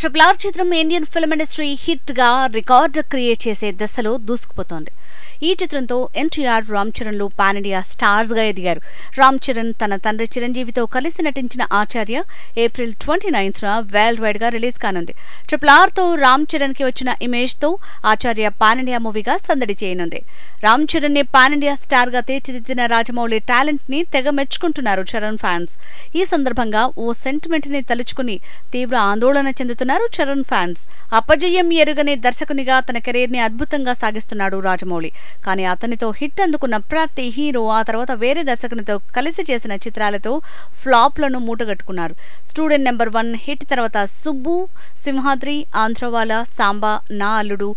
Triple R చిత్రం Indian film industry hit గా record create చేసే దశలో దూసుకుపోతోంది. ఈ చిత్రంతో ఎన్టీఆర్, రామ్ చరణ్లు పాన్ ఇండియా స్టార్స్ గా ఎదిగారు. రామ్ చరణ్ తన తండ్రి చిరంజీవితో కలిసి నటించిన ఆచార్య ఏప్రిల్ 29న వరల్డ్ వైడ్ గా రిలీజ్ కానుంది. ట్రిపుల్ ఆర్ తో రామ్ చరణ్ కి వచ్చిన ఇమేజ్ తో ఆచార్య పాన్ ఇండియా మూవీగా సందడి చేయనుంది. రామ్ చరణ్ ని పాన్ ఇండియా స్టార్ గా తీర్చిదిద్దిన రాజమౌళి టాలెంట్ ని తెగ మెచ్చుకుంటున్నారు చరణ్ ఫ్యాన్స్. ఈ సందర్భంగా ఓ సెంటిమెంట్ ని తలుచుకుని తీవ్ర ఆందోళన చెందుతున్నారు చరణ్ ఫ్యాన్స్. అపజయం ఎరుగని దర్శకునిగా తన కెరీర్ ని అద్భుతంగా సాగిస్తున్నాడు రాజమౌళి. కానీ అతనితో హిట్ అందుకున్న ప్రతి హీరో ఆ తర్వాత వేరే దర్శకునితో కలిసి చేసిన చిత్రాలతో ఫ్లాప్లను మూటగట్టుకున్నారు. స్టూడెంట్ నెంబర్ 1 హిట్ తర్వాత సుబ్బు, సింహాద్రి, ఆంధ్రవాల, సాంబా, నా అల్లుడు,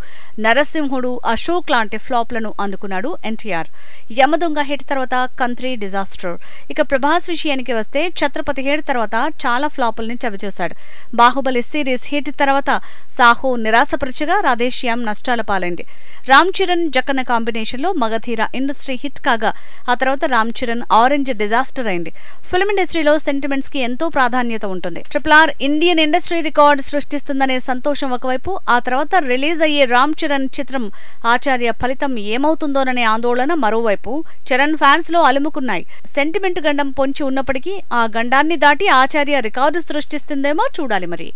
నరసింహుడు, అశోక్ లాంటి ఫ్లాప్లను అందుకున్నాడు ఎన్టీఆర్. యమదొంగ హిట్ తర్వాత కంత్రి డిజాస్టర్. ఇక ప్రభాస్ విషయానికి వస్తే ఛత్రపతి హిట్ తర్వాత చాలా ఫ్లాపుల్ని చవిచూశాడు. బాహుబలి సిరీస్ హిట్ తర్వాత సాహో నిరాశపరచగా రాధేశ్యామ్ నష్టాల పాలైంది. రామ్ చరణ్ జక్కన్న కాంబినేషన్ లో మగధీర ఇండస్ట్రీ హిట్ కాగా ఆ తర్వాత రామ్ చరణ్ ఆరెంజ్ డిజాస్టర్ అయింది. ఫిల్మ్ ఇండస్ట్రీలో సెంటిమెంట్స్ కి ఎంతో ప్రాధాన్యత ఉంటుంది. Triple R Indian industry record సృష్టిస్తుందనే సంతోషం ఒకవైపు, ఆ తర్వాత రిలీజ్ అయ్యే రామ్ చరణ్ చిత్రం ఆచార్య ఫలితం ఏమవుతుందోననే ఆందోళన మరోవైపు చరణ్ ఫ్యాన్స్ లో అలుముకున్నాయి. సెంటిమెంట్ గండం పొంచి ఉన్నప్పటికీ ఆ గండాన్ని దాటి ఆచార్య రికార్డు సృష్టిస్తుందేమో చూడాలి మరి.